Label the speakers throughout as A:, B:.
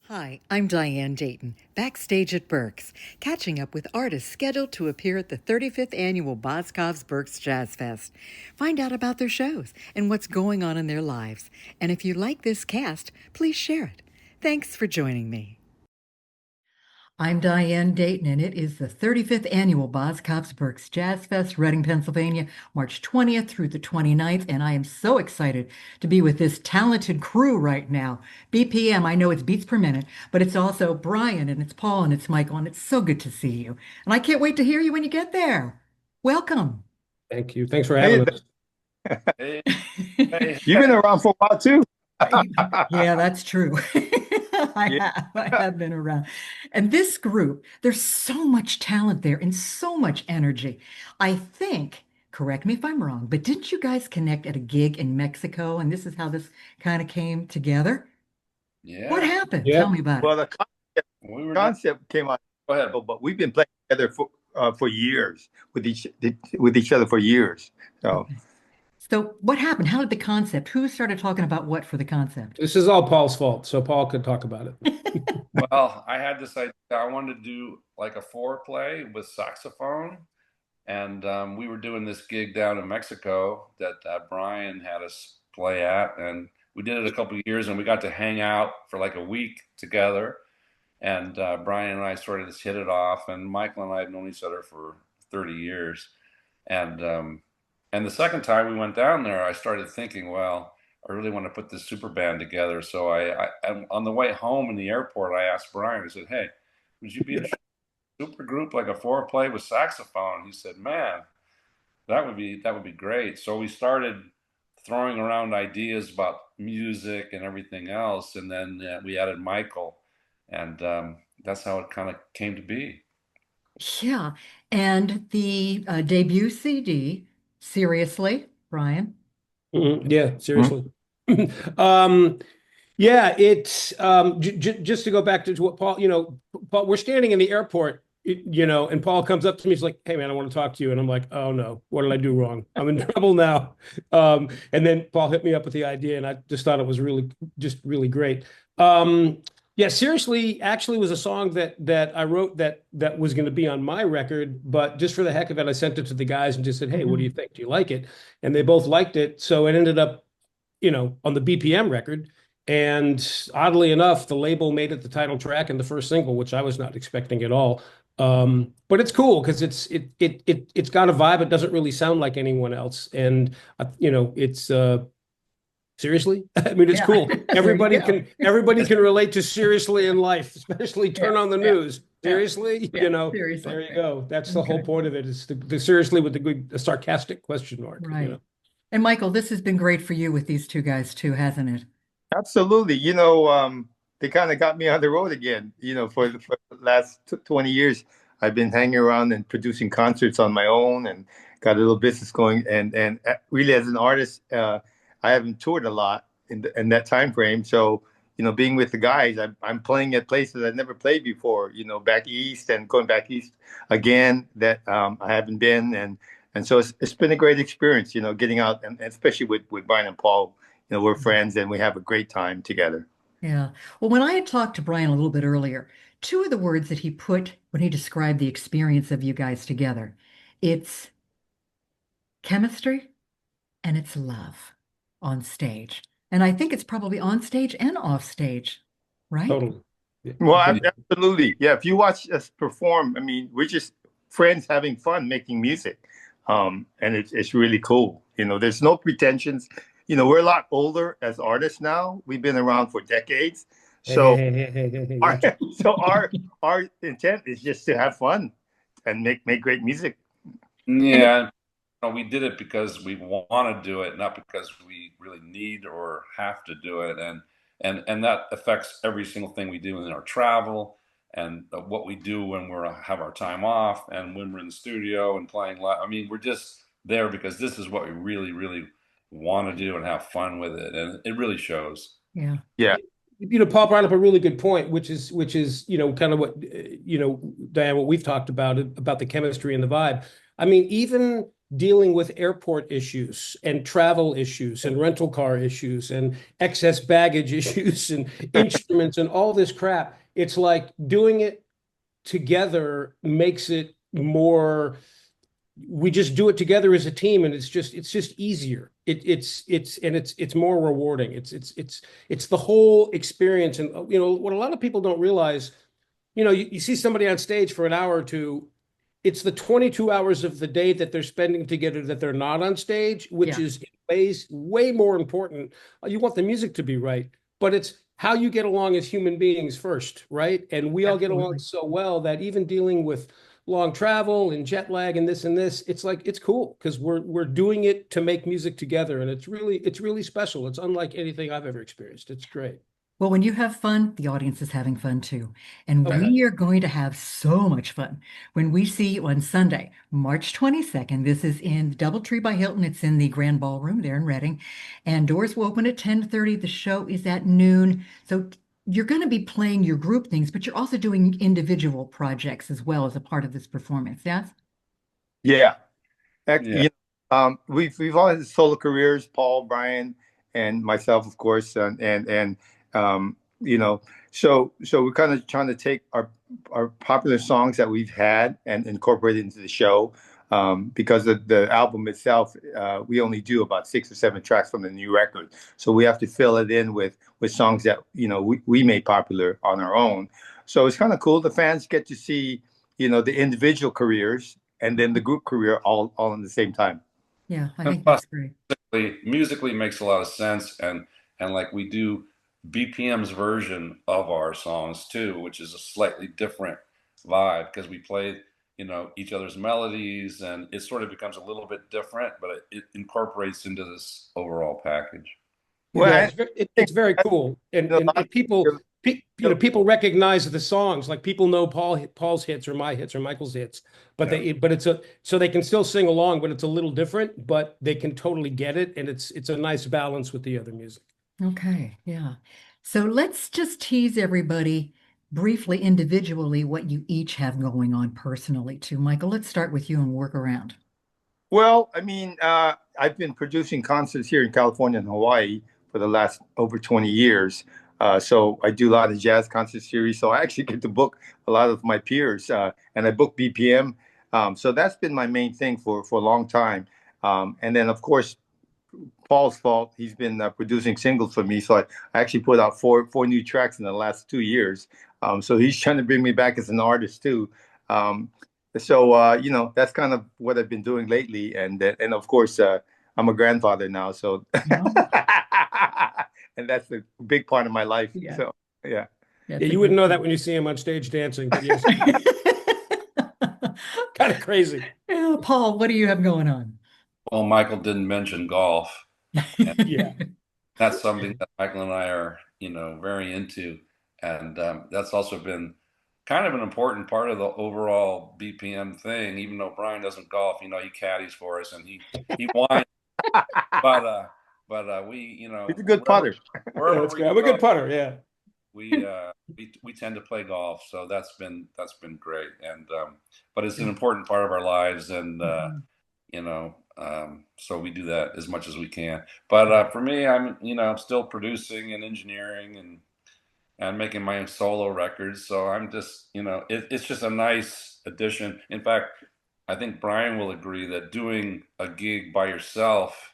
A: Hi, I'm Diane Dayton, backstage at Berks, catching up with artists scheduled to appear at the 35th annual Boscov's Berks Jazz Fest. Find out about their shows and what's going on in their lives. And if you like this cast, please share it. Thanks for joining me. I'm Diane Dayton, and it is the 35th annual Boscov's Berks Jazz Fest, Reading, Pennsylvania, March 20th through the 29th, and I am so excited to be with this talented crew right now. BPM, I know it's beats per minute, but it's also Brian, and it's Paul, and it's Michael, and it's so good to see you. And I can't wait to hear you when you get there. Welcome.
B: Thank you. Thanks for having us.
C: Hey, you've been around for a while too.
A: Yeah, that's true. I have been around. And this group, there's so much talent there and so much energy. I think, correct me if I'm wrong, but didn't you guys connect at a gig in Mexico? And this is how this kind of came together?
C: Yeah.
A: What happened?
B: Yeah.
A: Tell me about
C: Well,
A: it.
C: the concept came out. Go ahead. But we've been playing together for years with each other for years. So
A: So what happened? How did the concept? Who started talking about what for the concept?
B: This is all Paul's fault, so Paul could talk about it.
D: Well, I had this idea. I wanted to do like a foreplay with saxophone, and we were doing this gig down in Mexico that Brian had us play at, and we did it a couple of years, and we got to hang out for like a week together. And Brian and I sort of just hit it off, and Michael and I had known each other for 30 years, and the second time we went down there, I started thinking, well, I really want to put this super band together. So on the way home in the airport, I asked Brian, I said, hey, would you be a super group, like a foreplay with saxophone? He said, man, that would be great. So we started throwing around ideas about music and everything else. And then we added Michael, and that's how it kind of came to be.
A: Yeah. And the debut CD, seriously, Brian?
B: Yeah, seriously. Yeah, it's just to go back to what Paul, Paul, we're standing in the airport, and Paul comes up to me. He's like, "Hey, man, I want to talk to you." And I'm like, "Oh no, what did I do wrong? I'm in trouble now." And then Paul hit me up with the idea, and I just thought it was really great. Yeah, seriously, actually was a song that I wrote that was going to be on my record, but just for the heck of it, I sent it to the guys and just said, "Hey, what do you think? Do you like it?" And they both liked it, so it ended up, on the BPM record. And oddly enough, the label made it the title track and the first single, which I was not expecting at all. But it's cool because it's got a vibe. It doesn't really sound like anyone else, and it's seriously. I mean, it's cool. Everybody can relate to seriously in life, especially turn on the news. Seriously,
A: Seriously.
B: there you go. That's the whole point of it. Is the seriously with the sarcastic question mark.
A: Right. And Michael, this has been great for you with these two guys too, hasn't it?
C: absolutely, they kind of got me on the road again. For the last 20 years, I've been hanging around and producing concerts on my own, and got a little business going. And really, as an artist, I haven't toured a lot in that time frame. So, being with the guys, I'm playing at places I've never played before. Back east and going back east again that I haven't been, and so it's been a great experience. Getting out, and especially with Brian and Paul. We're friends and we have a great time together.
A: Yeah. Well, when I had talked to Brian a little bit earlier, two of the words that he put when he described the experience of you guys together, it's chemistry and it's love on stage. And I think it's probably on stage and off stage, right?
B: Totally. Yeah.
C: Well, absolutely. Yeah. If you watch us perform, I mean, we're just friends having fun making music. And it's really cool. There's no pretensions. We're a lot older as artists now. We've been around for decades. So,
B: Hey.
C: our intent is just to have fun and make great music.
D: Yeah, we did it because we want to do it, not because we really need or have to do it. And that affects every single thing we do in our travel, and what we do when have our time off, and when we're in the studio and playing live. I mean, we're just there because this is what we really, really want to do and have fun with it, and it really shows.
A: Yeah.
C: Yeah.
B: Paul brought up a really good point, which is kind of what Diane, what we've talked about the chemistry and the vibe. I mean, even dealing with airport issues and travel issues and rental car issues and excess baggage issues and instruments and all this crap. It's like doing it together makes it more, we just do it together as a team, and it's just easier. It's more rewarding. It's the whole experience. And what a lot of people don't realize, you see somebody on stage for an hour or two, it's the 22 hours of the day that they're spending together that they're not on stage, which is in ways way more important. You want the music to be right, but it's how you get along as human beings first, right? And we all get along so well that even dealing with long travel and jet lag and this, it's like, it's cool because we're doing it to make music together, and it's really special. It's unlike anything I've ever experienced. It's great.
A: Well, when you have fun, the audience is having fun too. And
B: Okay.
A: we are going to have so much fun when we see you on Sunday, March 22nd. This is in DoubleTree by Hilton. It's in the Grand Ballroom there in Reading. And doors will open at 10:30. The show is at noon. So you're going to be playing your group things, but you're also doing individual projects as well as a part of this performance. Yes?
C: Yeah.
D: Yeah.
C: We've all had solo careers, Paul, Brian, and myself, of course, and so we're kind of trying to take our popular songs that we've had and incorporate it into the show. Because the album itself, we only do about 6 or 7 tracks from the new record, so we have to fill it in with songs that we made popular on our own. So it's kind of cool. The fans get to see the individual careers and then the group career all in the same time.
A: Yeah, I
D: And
A: think
D: plus,
A: that's great.
D: musically makes a lot of sense, and like we do BPM's version of our songs too, which is a slightly different vibe because we play each other's melodies, and it sort of becomes a little bit different, but it incorporates into this overall package.
C: Well,
B: Yeah, it's very cool, and people recognize the songs. Like people know Paul's hits or my hits or Michael's hits, but so they can still sing along, but it's a little different. But they can totally get it, and it's a nice balance with the other music.
A: Okay, yeah. So let's just tease everybody briefly, individually, what you each have going on personally too. Michael, let's start with you and work around.
C: Well, I mean, I've been producing concerts here in California and Hawaii for the last over 20 years. So I do a lot of jazz concert series. So I actually get to book a lot of my peers, and I book BPM. So that's been my main thing for a long time. And then, of course, Paul's fault. He's been producing singles for me. So I actually put out four new tracks in the last 2 years. So he's trying to bring me back as an artist too. So that's kind of what I've been doing lately. And of course, I'm a grandfather now. So and that's a big part of my life.
A: Yeah.
C: So yeah.
B: Yeah, you wouldn't know that when you see him on stage dancing, but yes, kind of crazy.
A: Yeah, Paul, what do you have going on?
D: Well, Michael didn't mention golf.
B: Yeah.
D: That's something that Michael and I are, very into. And that's also been kind of an important part of the overall BPM thing, even though Brian doesn't golf, he caddies for us and he wines. But we,
C: He's a good putter.
D: Wherever
B: I'm a good putter, yeah.
D: We tend to play golf, so that's been great. And but it's an important part of our lives, and so we do that as much as we can. But for me, I'm still producing and engineering and making my own solo records. So I'm just it's just a nice addition. In fact, I think Brian will agree that doing a gig by yourself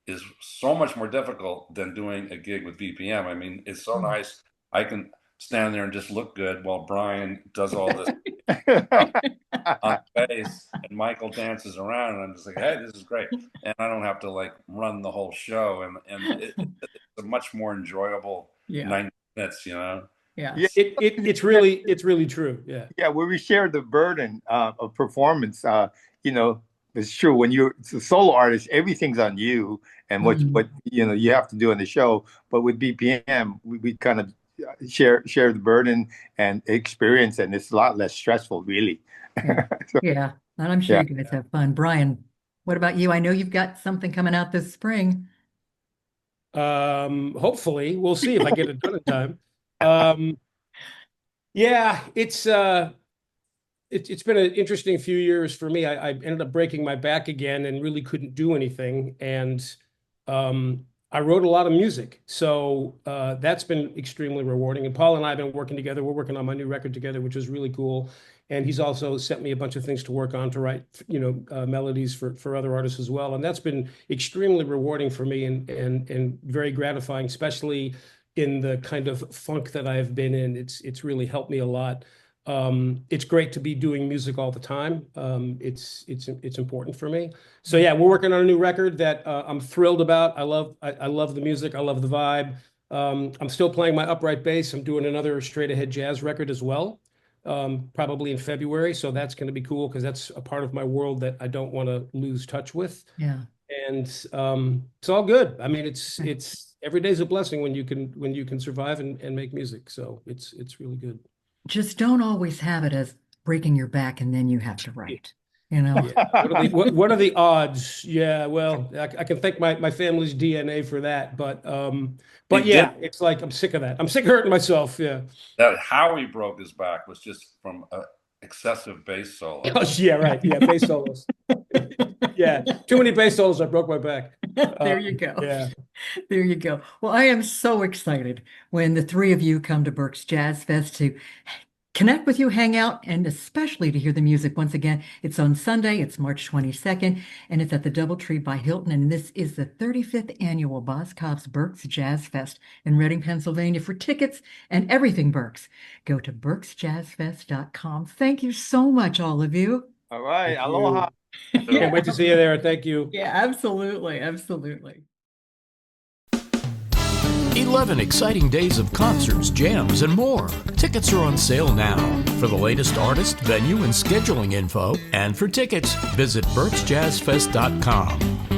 D: is so much more difficult than doing a gig with BPM. I mean, it's so nice. I can stand there and just look good while Brian does all this on bass and Michael dances around, and I'm just like, hey, this is great. And I don't have to like run the whole show, and it's a much more enjoyable 90 minutes,
A: Yeah.
B: It's really true. Yeah.
C: Yeah, where we share the burden of performance. It's true when you're a solo artist, everything's on you and what you have to do in the show. But with BPM, we kind of share the burden and experience, and it's a lot less stressful, really.
A: Yeah, and I'm sure you guys have fun. Brian, what about you? I know you've got something coming out this spring.
B: Hopefully, we'll see if I get it done in time. Yeah, it's it's been an interesting few years for me. I ended up breaking my back again and really couldn't do anything. And I wrote a lot of music. So that's been extremely rewarding. And Paul and I have been working together. We're working on my new record together, which is really cool. And he's also sent me a bunch of things to work on to write, melodies for other artists as well. And that's been extremely rewarding for me and very gratifying, especially in the kind of funk that I've been in. It's really helped me a lot. It's great to be doing music all the time. It's important for me. So yeah, we're working on a new record that I'm thrilled about. I love the music. I love the vibe. I'm still playing my upright bass. I'm doing another straight ahead jazz record as well, probably in February. So that's going to be cool because that's a part of my world that I don't want to lose touch with.
A: Yeah.
B: And it's all good. I mean, it's every day's a blessing when you can survive and make music. So it's really good.
A: Just don't always have it as breaking your back and then you have to write, Yeah.
B: What are the odds? Yeah, well, I can thank my family's DNA for that, but yeah, it's like I'm sick of that. I'm sick of hurting myself. Yeah.
D: That Howie broke his back was just from excessive bass solo.
B: Oh, yeah, right. Yeah, bass solos. Yeah, too many bass solos. I broke my back.
A: There you go.
B: Yeah.
A: There you go. Well, I am so excited when the three of you come to Berks Jazz Fest to connect with you, hang out, and especially to hear the music once again. It's on Sunday. It's March 22nd, and it's at the DoubleTree by Hilton. And this is the 35th annual Boscov's Berks Jazz Fest in Reading, Pennsylvania. For tickets and everything Berks, go to berksjazzfest.com. Thank you so much, all of you.
C: All right. Aloha.
B: Can't wait to see you there. Thank you.
A: Yeah, absolutely. Absolutely.
E: 11 exciting days of concerts, jams, and more. Tickets are on sale now. For the latest artist, venue, and scheduling info, and for tickets, visit berksjazzfest.com.